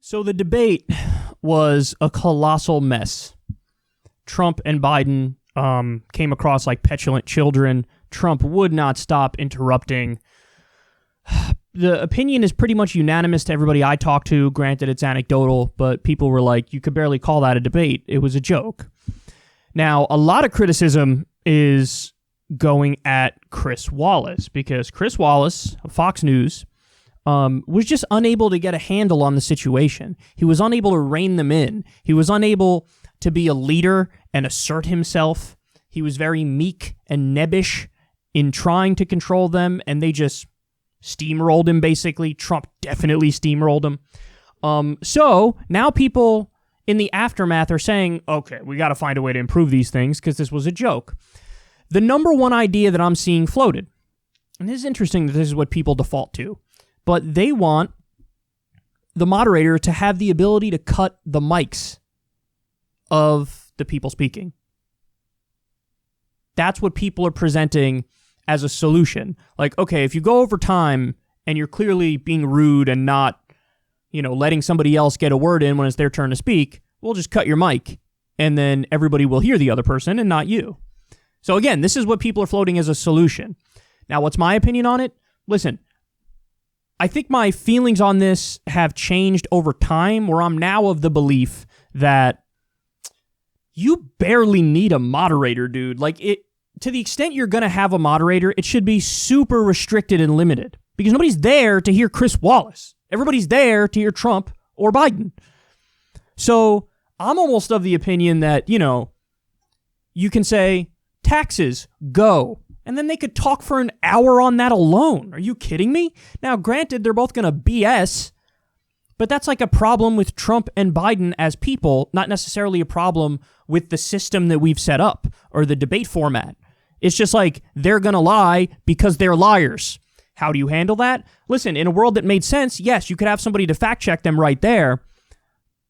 So the debate was a colossal mess. Trump and Biden came across like petulant children. Trump would not stop interrupting. The opinion is pretty much unanimous to everybody I talked to. Granted, it's anecdotal, but people were like, you could barely call that a debate. It was a joke. Now, a lot of criticism is going at Chris Wallace because Chris Wallace of Fox News was just unable to get a handle on the situation. He was unable to rein them in. He was unable to be a leader and assert himself. He was very meek and nebbish in trying to control them, and they just steamrolled him, basically. Trump definitely steamrolled him. So now people in the aftermath are saying, okay, we got to find a way to improve these things because this was a joke. The number one idea that I'm seeing floated, and this is interesting that this is what people default to, but they want the moderator to have the ability to cut the mics of the people speaking. That's what people are presenting as a solution. Like, okay, if you go over time and you're clearly being rude and not, letting somebody else get a word in when it's their turn to speak, we'll just cut your mic and then everybody will hear the other person and not you. So again, this is what people are floating as a solution. Now, what's my opinion on it? Listen, I think my feelings on this have changed over time, where I'm now of the belief that you barely need a moderator, dude. Like, to the extent you're going to have a moderator, it should be super restricted and limited because nobody's there to hear Chris Wallace. Everybody's there to hear Trump or Biden. So I'm almost of the opinion that, you can say, taxes, go. And then they could talk for an hour on that alone. Are you kidding me? Now, granted, they're both going to BS, but that's like a problem with Trump and Biden as people, not necessarily a problem with the system that we've set up or the debate format. It's just like they're going to lie because they're liars. How do you handle that? Listen, in a world that made sense, yes, you could have somebody to fact check them right there,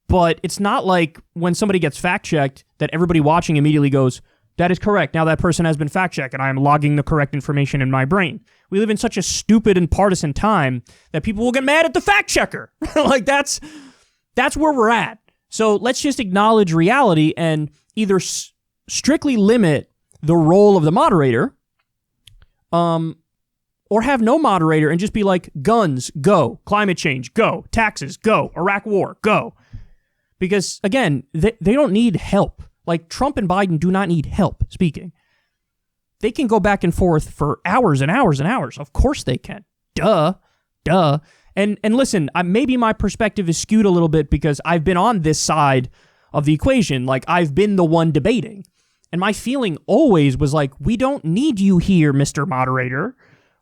but it's not like when somebody gets fact checked that everybody watching immediately goes, that is correct. Now that person has been fact-checked, and I am logging the correct information in my brain. We live in such a stupid and partisan time that people will get mad at the fact-checker. Like, that's where we're at. So let's just acknowledge reality and either strictly limit the role of the moderator, or have no moderator and just be like, guns, go. Climate change, go. Taxes, go. Iraq war, go. Because, again, they don't need help. Like, Trump and Biden do not need help speaking. They can go back and forth for hours and hours and hours. Of course they can. Duh. And listen, maybe my perspective is skewed a little bit because I've been on this side of the equation. Like, I've been the one debating. And my feeling always was like, we don't need you here, Mr. Moderator.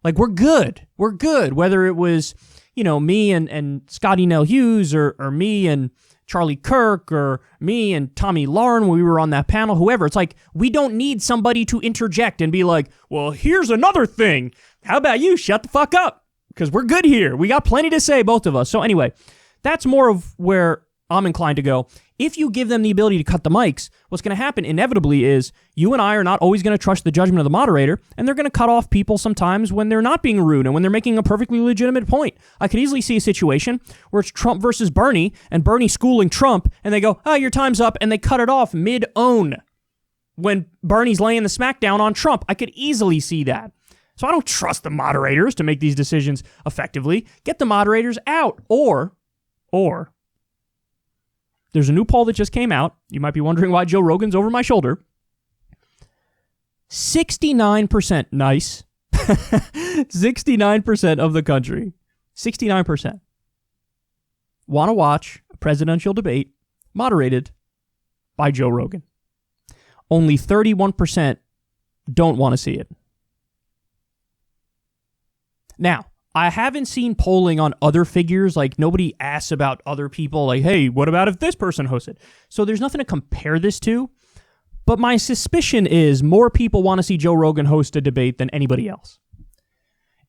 Like, we're good. We're good. Whether it was, me and Scotty Nell Hughes or me and Charlie Kirk or me and Tommy Lauren when we were on that panel, whoever. It's like, we don't need somebody to interject and be like, well, here's another thing. How about you shut the fuck up? Because we're good here. We got plenty to say, both of us. So anyway, that's more of where I'm inclined to go. If you give them the ability to cut the mics, what's going to happen inevitably is you and I are not always going to trust the judgment of the moderator, and they're going to cut off people sometimes when they're not being rude and when they're making a perfectly legitimate point. I could easily see a situation where it's Trump versus Bernie, and Bernie schooling Trump, and they go, your time's up, and they cut it off mid-own when Bernie's laying the smackdown on Trump. I could easily see that. So I don't trust the moderators to make these decisions effectively. Get the moderators out, or there's a new poll that just came out. You might be wondering why Joe Rogan's over my shoulder. 69%, nice. 69% of the country, 69%, want to watch a presidential debate moderated by Joe Rogan. Only 31% don't want to see it. Now, I haven't seen polling on other figures. Like, nobody asks about other people. Like, hey, what about if this person hosted? So there's nothing to compare this to. But my suspicion is more people want to see Joe Rogan host a debate than anybody else.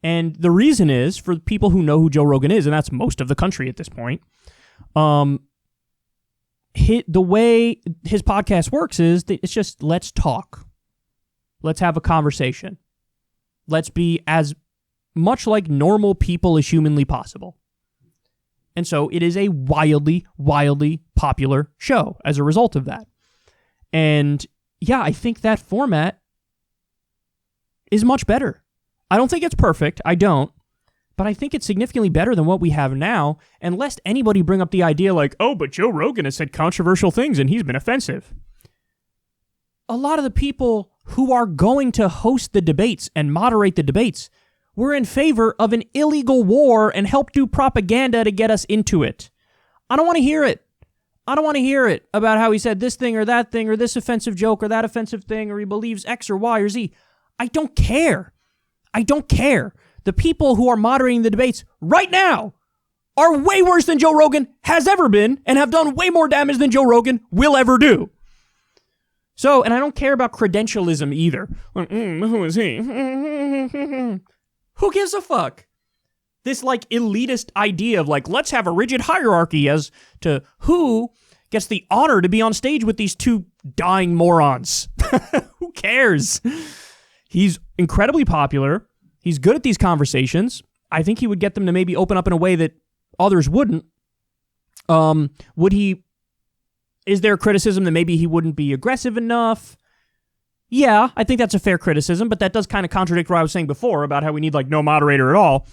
And the reason is, for people who know who Joe Rogan is, and that's most of the country at this point, the way his podcast works is that it's just, let's talk. Let's have a conversation. Let's be as much like normal people as humanly possible. And so it is a wildly, wildly popular show as a result of that. And yeah, I think that format is much better. I don't think it's perfect. I don't. But I think it's significantly better than what we have now. And lest anybody bring up the idea like, oh, but Joe Rogan has said controversial things and he's been offensive. A lot of the people who are going to host the debates and moderate the debates were in favor of an illegal war and helped do propaganda to get us into it. I don't want to hear it. I don't want to hear it about how he said this thing or that thing or this offensive joke or that offensive thing or he believes X or Y or Z. I don't care. I don't care. The people who are moderating the debates right now are way worse than Joe Rogan has ever been and have done way more damage than Joe Rogan will ever do. So, and I don't care about credentialism either. Who is he? Who gives a fuck? This like elitist idea of like, let's have a rigid hierarchy as to who gets the honor to be on stage with these two dying morons. Who cares? He's incredibly popular. He's good at these conversations. I think he would get them to maybe open up in a way that others wouldn't. Is there criticism that maybe he wouldn't be aggressive enough? Yeah, I think that's a fair criticism, but that does kind of contradict what I was saying before about how we need like no moderator at all.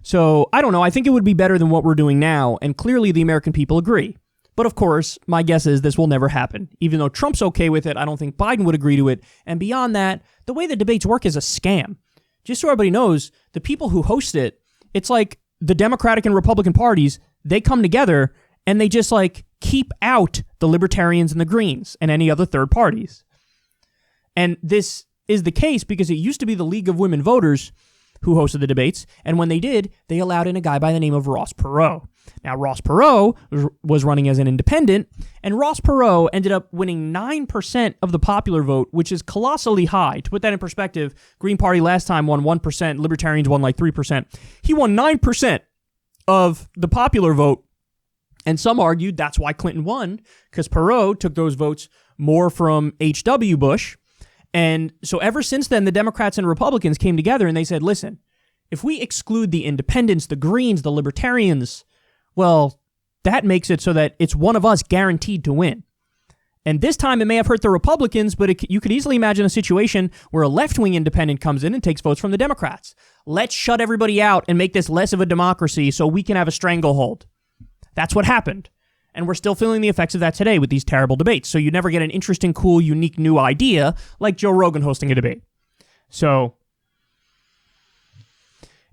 So I don't know. I think it would be better than what we're doing now, and clearly the American people agree. But of course, my guess is this will never happen. Even though Trump's okay with it, I don't think Biden would agree to it. And beyond that, the way the debates work is a scam. Just so everybody knows, the people who host it, it's like the Democratic and Republican parties, they come together and they just like keep out the Libertarians and the Greens and any other third parties. And this is the case because it used to be the League of Women Voters who hosted the debates, and when they did, they allowed in a guy by the name of Ross Perot. Now, Ross Perot was running as an independent, and Ross Perot ended up winning 9% of the popular vote, which is colossally high. To put that in perspective, Green Party last time won 1%, Libertarians won like 3%. He won 9% of the popular vote, and some argued that's why Clinton won, because Perot took those votes more from H.W. Bush. And so ever since then, the Democrats and Republicans came together and they said, listen, if we exclude the independents, the Greens, the Libertarians, well, that makes it so that it's one of us guaranteed to win. And this time it may have hurt the Republicans, but you could easily imagine a situation where a left-wing independent comes in and takes votes from the Democrats. Let's shut everybody out and make this less of a democracy so we can have a stranglehold. That's what happened. And we're still feeling the effects of that today with these terrible debates. So you never get an interesting, cool, unique, new idea like Joe Rogan hosting a debate. So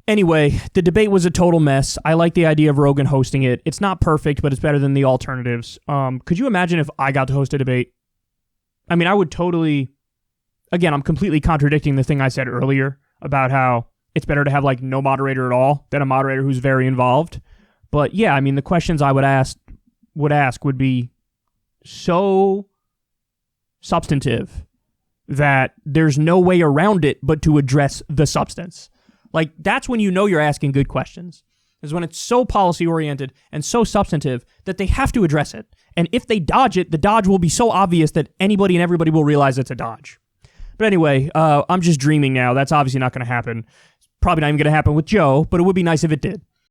anyway, the debate was a total mess. I like the idea of Rogan hosting it. It's not perfect, but it's better than the alternatives. Could you imagine if I got to host a debate? I mean, I would totally... Again, I'm completely contradicting the thing I said earlier about how it's better to have like no moderator at all than a moderator who's very involved. But yeah, I mean, the questions I would ask would be so substantive that there's no way around it but to address the substance. Like, that's when you know you're asking good questions, is when it's so policy-oriented and so substantive that they have to address it. And if they dodge it, the dodge will be so obvious that anybody and everybody will realize it's a dodge. But anyway, I'm just dreaming now. That's obviously not going to happen. It's probably not even going to happen with Joe, but it would be nice if it did.